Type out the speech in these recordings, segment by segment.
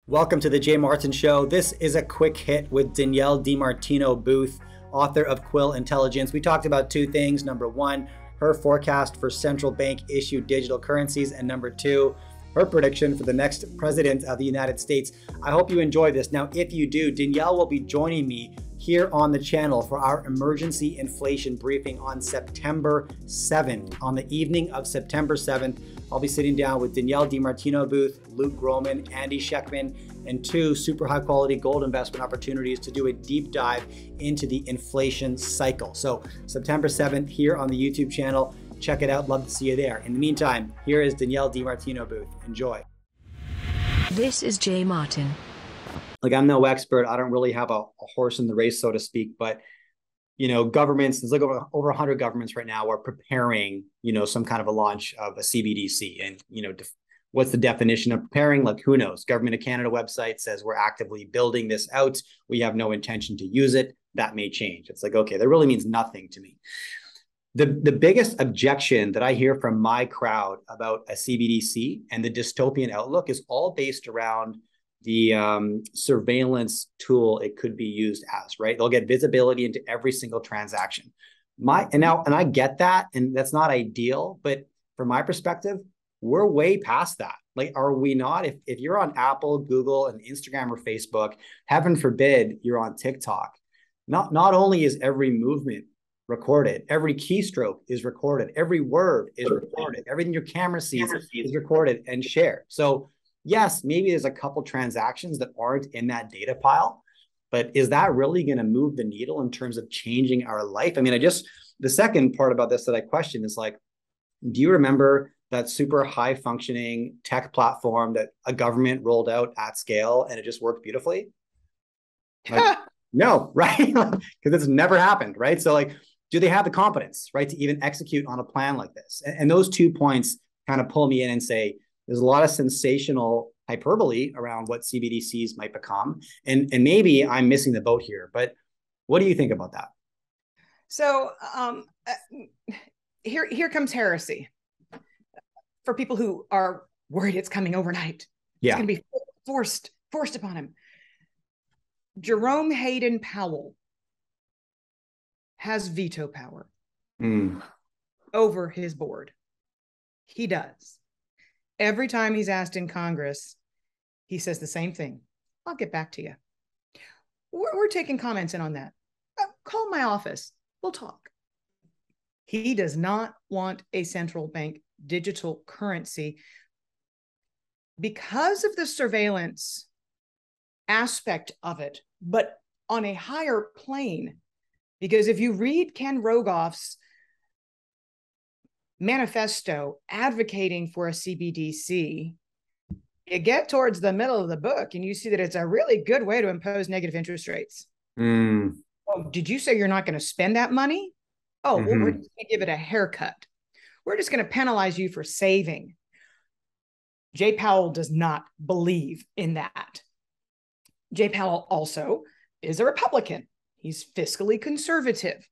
Welcome to the Jay Martin Show. This is a quick hit with Danielle DiMartino Booth, author of Quill Intelligence. We talked about two things. Number one, her forecast for central bank issued digital currencies. And number two, her prediction for the next president of the United States. I hope you enjoy this. Now, if you do, Danielle will be joining me here on the channel for our emergency inflation briefing on September 7th. On the evening of September 7th, I'll be sitting down with Danielle DiMartino Booth, Luke Groman, Andy Scheckman, and two super high quality gold investment opportunities to do a deep dive into the inflation cycle. So September 7th here on the YouTube channel. Check it out. Love to see you there. In the meantime, here is Danielle DiMartino Booth. Enjoy. This is Jay Martin. Like, I'm no expert. I don't really have a horse in the race, so to speak, but governments, there's like over 100 governments right now are preparing, some kind of a launch of a CBDC. And, what's the definition of preparing? Like, who knows? Government of Canada website says we're actively building this out. We have no intention to use it. That may change. It's like, okay, that really means nothing to me. The biggest objection that I hear from my crowd about a CBDC and the dystopian outlook is all based around the surveillance tool it could be used as, right? They'll get visibility into every single transaction. And I get that, and that's not ideal, but from my perspective, we're way past that. Like, are we not? If you're on Apple, Google, and Instagram or Facebook, heaven forbid you're on TikTok, not only is every movement recorded, every keystroke is recorded, every word is recorded, everything your camera sees is recorded and shared. So yes, maybe there's a couple transactions that aren't in that data pile, but is that really going to move the needle in terms of changing our life? I mean, the second part about this that I question is like, do you remember that super high functioning tech platform that a government rolled out at scale and it just worked beautifully? Like, no, right? Because it's never happened, right? So like, do they have the competence, right, to even execute on a plan like this? And those 2 points kind of pull me in and say, there's a lot of sensational hyperbole around what CBDCs might become. And maybe I'm missing the boat here, but what do you think about that? So here comes heresy for people who are worried it's coming overnight. Yeah. It's going to be forced upon him. Jerome Powell has veto power over his board. He does. Every time he's asked in Congress, he says the same thing. I'll get back to you. We're taking comments in on that. Call my office. We'll talk. He does not want a central bank digital currency because of the surveillance aspect of it, but on a higher plane. Because if you read Ken Rogoff's manifesto advocating for a CBDC, you get towards the middle of the book and you see that it's a really good way to impose negative interest rates. Oh, did you say you're not going to spend that money? Oh, well, we're just going to give it a haircut. We're just going to penalize you for saving. Jay Powell does not believe in that. Jay Powell also is a Republican. He's fiscally conservative.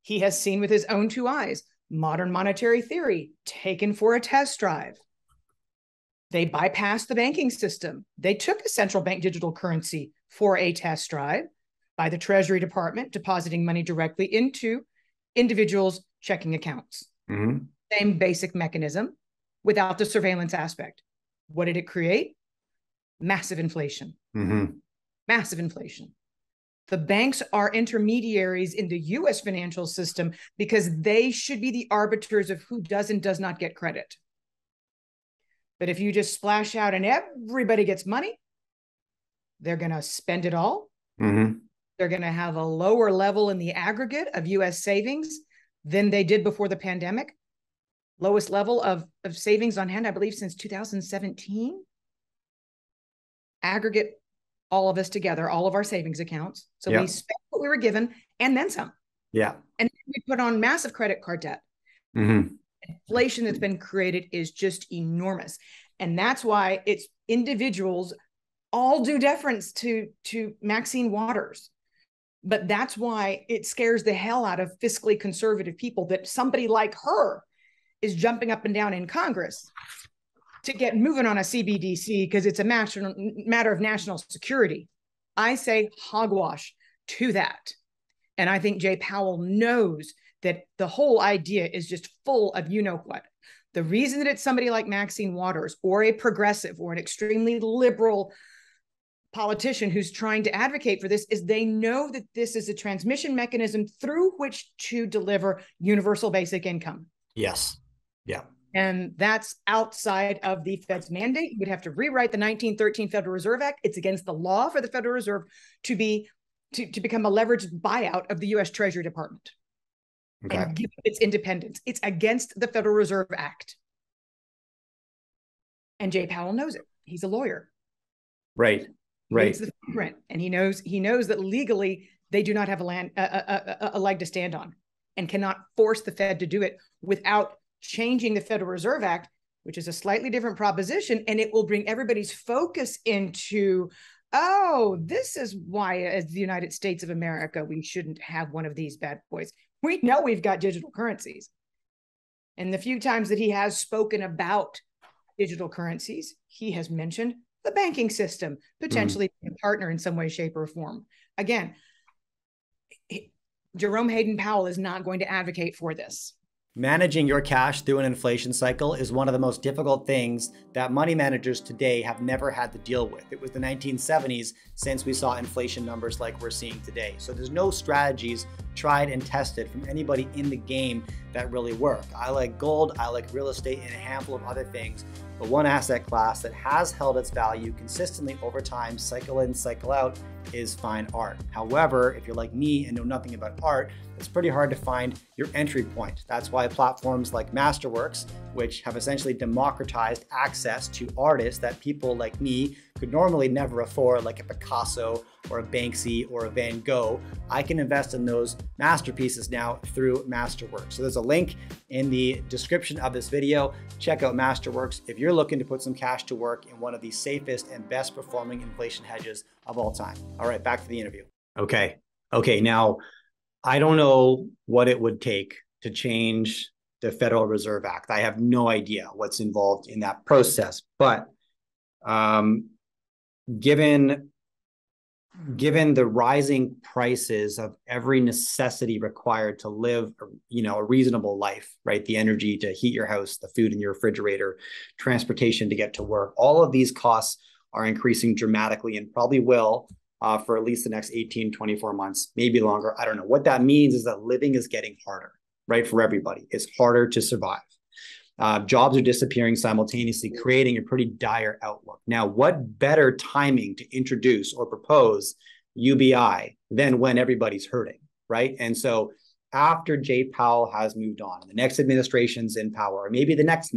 He has seen with his own two eyes modern monetary theory taken for a test drive. They bypassed the banking system. They took a central bank digital currency for a test drive by the Treasury Department, depositing money directly into individuals' checking accounts. Same basic mechanism without the surveillance aspect. What did it create? Massive inflation. Massive inflation. The banks are intermediaries in the US financial system because they should be the arbiters of who does and does not get credit. But if you just splash out and everybody gets money, they're going to spend it all. They're going to have a lower level in the aggregate of US savings than they did before the pandemic. Lowest level of savings on hand, I believe, since 2017. Aggregate all of us together, all of our savings accounts. So we spent what we were given and then some. Yeah. And we put on massive credit card debt. Inflation that's been created is just enormous. And that's why it's individuals all due deference to Maxine Waters. But that's why it scares the hell out of fiscally conservative people that somebody like her is jumping up and down in Congress to get moving on a CBDC because it's a matter of national security. I say hogwash to that. And I think Jay Powell knows that the whole idea is just full of you-know-what. The reason that it's somebody like Maxine Waters or a progressive or an extremely liberal politician who's trying to advocate for this is they know that this is a transmission mechanism through which to deliver universal basic income. Yes. Yeah. And that's outside of the Fed's mandate. You would have to rewrite the 1913 Federal Reserve Act. It's against the law for the Federal Reserve to become a leveraged buyout of the U.S. Treasury Department. Okay. And give its independence. It's against the Federal Reserve Act. And Jay Powell knows it. He's a lawyer. Right. Right. The footprint, and he knows that legally they do not have a leg to stand on, and cannot force the Fed to do it without changing the Federal Reserve Act, which is a slightly different proposition, and it will bring everybody's focus into, oh, this is why, as the United States of America, we shouldn't have one of these bad boys. We know we've got digital currencies, and the few times that he has spoken about digital currencies, he has mentioned the banking system, potentially a partner in some way, shape, or form. Again, Jerome Hayden Powell is not going to advocate for this. Managing your cash through an inflation cycle is one of the most difficult things that money managers today have never had to deal with. It was the 1970s since we saw inflation numbers like we're seeing today. So there's no strategies tried and tested from anybody in the game that really work. I like gold, I like real estate, and a handful of other things. But one asset class that has held its value consistently over time, cycle in, cycle out, is fine art. However, if you're like me and know nothing about art, it's pretty hard to find your entry point. That's why platforms like Masterworks, which have essentially democratized access to artists that people like me could normally never afford, like a Picasso or a Banksy or a Van Gogh, I can invest in those masterpieces now through Masterworks. So there's a link in the description of this video. Check out Masterworks if you're looking to put some cash to work in one of the safest and best performing inflation hedges of all time. All right, back to the interview. Okay, now I don't know what it would take to change the Federal Reserve Act. I have no idea what's involved in that process, but given the rising prices of every necessity required to live, a reasonable life, right? The energy to heat your house, the food in your refrigerator, transportation to get to work, all of these costs are increasing dramatically and probably will for at least the next 18, 24 months, maybe longer. I don't know. What that means is that living is getting harder, right? For everybody. It's harder to survive. Jobs are disappearing simultaneously, creating a pretty dire outlook. Now, what better timing to introduce or propose UBI than when everybody's hurting, right? And so after Jay Powell has moved on, the next administration's in power, or maybe the next,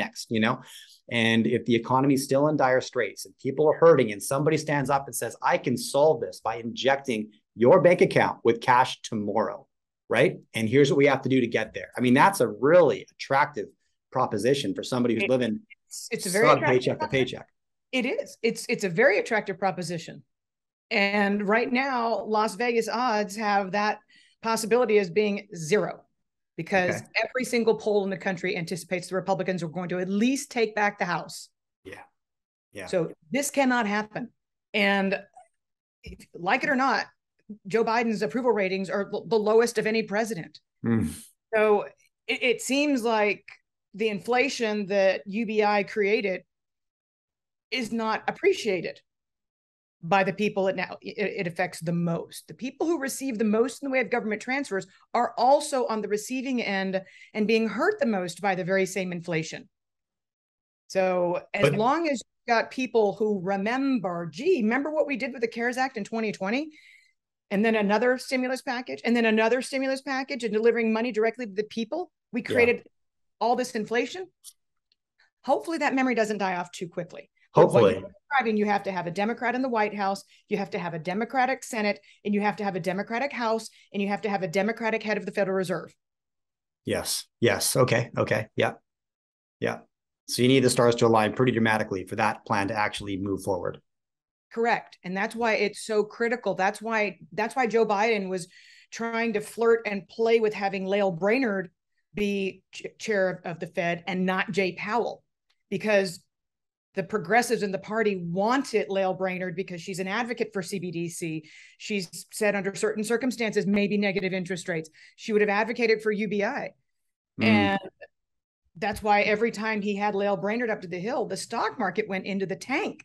and if the economy is still in dire straits and people are hurting and somebody stands up and says, I can solve this by injecting your bank account with cash tomorrow, right? And here's what we have to do to get there. I mean, that's a really attractive proposition for somebody who's living it's a very paycheck to paycheck. It is. It's a very attractive proposition. And right now, Las Vegas odds have that possibility as being zero, because every single poll in the country anticipates the Republicans are going to at least take back the House. Yeah. So this cannot happen. And like it or not, Joe Biden's approval ratings are the lowest of any president. So it seems like the inflation that UBI created is not appreciated by the people it affects the most. The people who receive the most in the way of government transfers are also on the receiving end and being hurt the most by the very same inflation. So as long as you've got people who remember what we did with the CARES Act in 2020, and then another stimulus package, and then another stimulus package, and delivering money directly to the people, we created all this inflation. Hopefully that memory doesn't die off too quickly. Hopefully. You have to have a Democrat in the White House, you have to have a Democratic Senate, and you have to have a Democratic House, and you have to have a Democratic head of the Federal Reserve. Yes. Okay. Yeah. So you need the stars to align pretty dramatically for that plan to actually move forward. Correct. And that's why it's so critical. That's why Joe Biden was trying to flirt and play with having Lael Brainerd be chair of the Fed and not Jay Powell, because the progressives in the party wanted Lael Brainerd because she's an advocate for CBDC. She's said under certain circumstances, maybe negative interest rates. She would have advocated for UBI. And that's why every time he had Lael Brainerd up to the hill, the stock market went into the tank,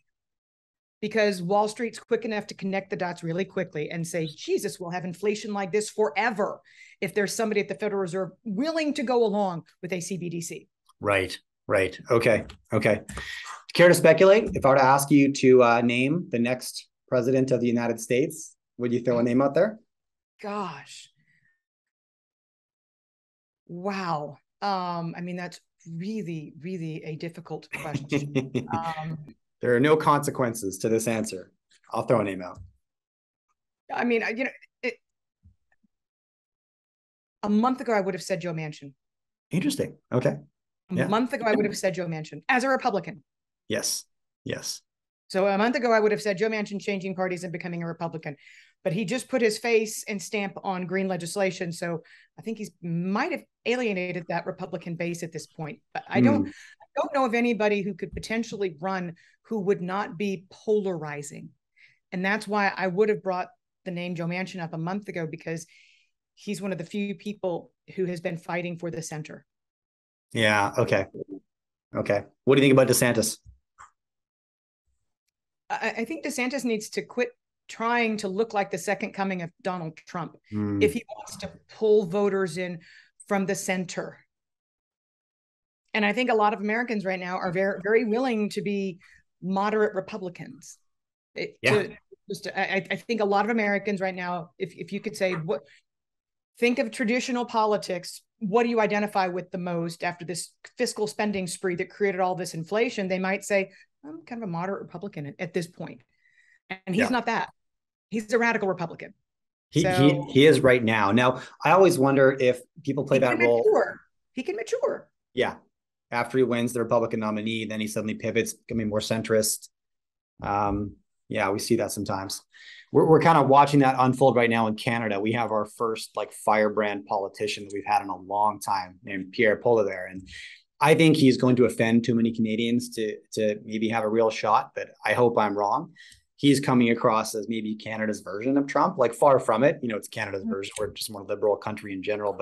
because Wall Street's quick enough to connect the dots really quickly and say, Jesus, we'll have inflation like this forever if there's somebody at the Federal Reserve willing to go along with a CBDC. Right. Okay. Care to speculate? If I were to ask you to name the next president of the United States, would you throw a name out there? Gosh. Wow. I mean, that's really, really a difficult question. There are no consequences to this answer. I'll throw a name out. I mean, a month ago, I would have said Joe Manchin. Interesting. Okay. A month ago, I would have said Joe Manchin as a Republican. Yes. So a month ago, I would have said Joe Manchin changing parties and becoming a Republican. But he just put his face and stamp on green legislation. So I think he might have alienated that Republican base at this point. But I don't know of anybody who could potentially run who would not be polarizing. And that's why I would have brought the name Joe Manchin up a month ago, because he's one of the few people who has been fighting for the center. Yeah. Okay. What do you think about DeSantis? I think DeSantis needs to quit trying to look like the second coming of Donald Trump if he wants to pull voters in from the center. And I think a lot of Americans right now are very, very willing to be moderate Republicans. I think a lot of Americans right now, if you could say, think of traditional politics, what do you identify with the most after this fiscal spending spree that created all this inflation? They might say, I'm kind of a moderate Republican at this point. And he's not that. He's a radical Republican. He is right now. Now, I always wonder if people play that role. He can mature. Yeah. After he wins the Republican nominee, then he suddenly pivots, becoming more centrist. We see that sometimes. We're kind of watching that unfold right now in Canada. We have our first firebrand politician that we've had in a long time, named Pierre Poilievre. And I think he's going to offend too many Canadians to maybe have a real shot, but I hope I'm wrong. He's coming across as maybe Canada's version of Trump, far from it. It's Canada's version. We're just a more liberal country in general.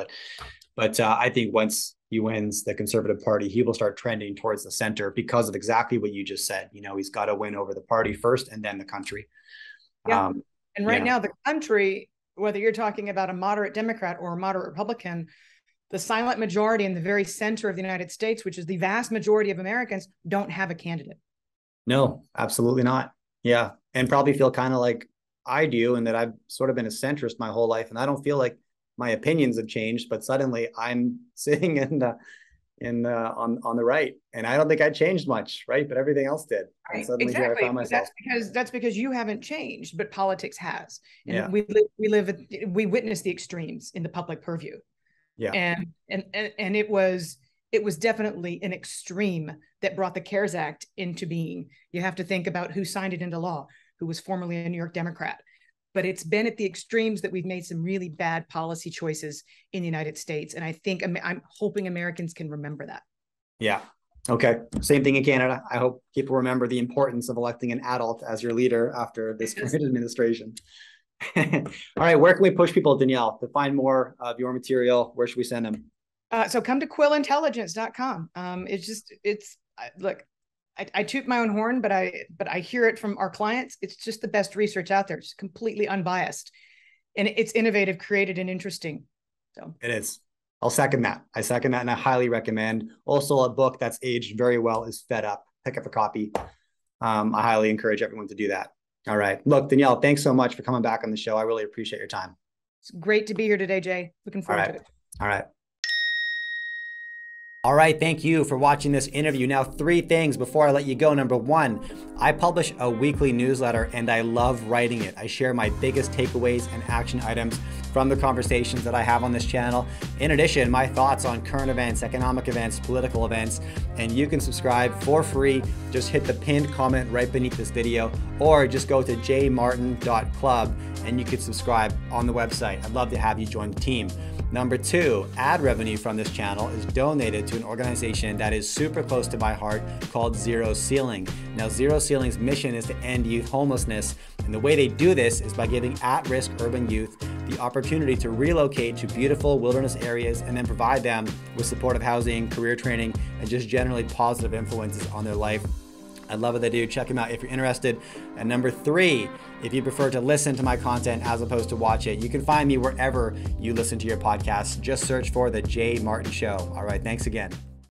But I think once he wins the Conservative Party, he will start trending towards the center because of exactly what you just said. He's got to win over the party first and then the country. Yeah. And right now, the country, whether you're talking about a moderate Democrat or a moderate Republican, the silent majority in the very center of the United States, which is the vast majority of Americans, don't have a candidate. No, absolutely not. Yeah. And probably feel kind of like I do, in that I've sort of been a centrist my whole life. And I don't feel like my opinions have changed, but suddenly I'm sitting on the right. And I don't think I changed much, right? But everything else did. Right. And suddenly here I found myself. That's because you haven't changed, but politics has. And yeah. we witness the extremes in the public purview. Yeah. And it was definitely an extreme that brought the CARES Act into being. You have to think about who signed it into law, who was formerly a New York Democrat. But it's been at the extremes that we've made some really bad policy choices in the United States. And I think I'm hoping Americans can remember that. Yeah. Okay. Same thing in Canada. I hope people remember the importance of electing an adult as your leader after this current administration. All right. Where can we push people, Danielle, to find more of your material? Where should we send them? So come to quillintelligence.com. Look, I toot my own horn, but I hear it from our clients. It's just the best research out there. It's completely unbiased, and it's innovative, creative, and interesting. So it is. I'll second that. And I highly recommend. Also, a book that's aged very well is Fed Up. Pick up a copy. I highly encourage everyone to do that. All right. Look, Danielle, thanks so much for coming back on the show. I really appreciate your time. It's great to be here today, Jay. Looking forward to it. All right. All right, thank you for watching this interview. Now, 3 things before I let you go. Number 1, I publish a weekly newsletter and I love writing it. I share my biggest takeaways and action items from the conversations that I have on this channel. In addition, my thoughts on current events, economic events, political events, and you can subscribe for free. Just hit the pinned comment right beneath this video, or just go to jmartin.club and you can subscribe on the website. I'd love to have you join the team. Number 2, ad revenue from this channel is donated to an organization that is super close to my heart called Zero Ceiling. Now, Zero Ceiling's mission is to end youth homelessness. And the way they do this is by giving at-risk urban youth the opportunity to relocate to beautiful wilderness areas and then provide them with supportive housing, career training, and just generally positive influences on their life. I love what they do. Check them out if you're interested. And number 3, if you prefer to listen to my content as opposed to watch it, you can find me wherever you listen to your podcasts. Just search for The Jay Martin Show. All right, thanks again.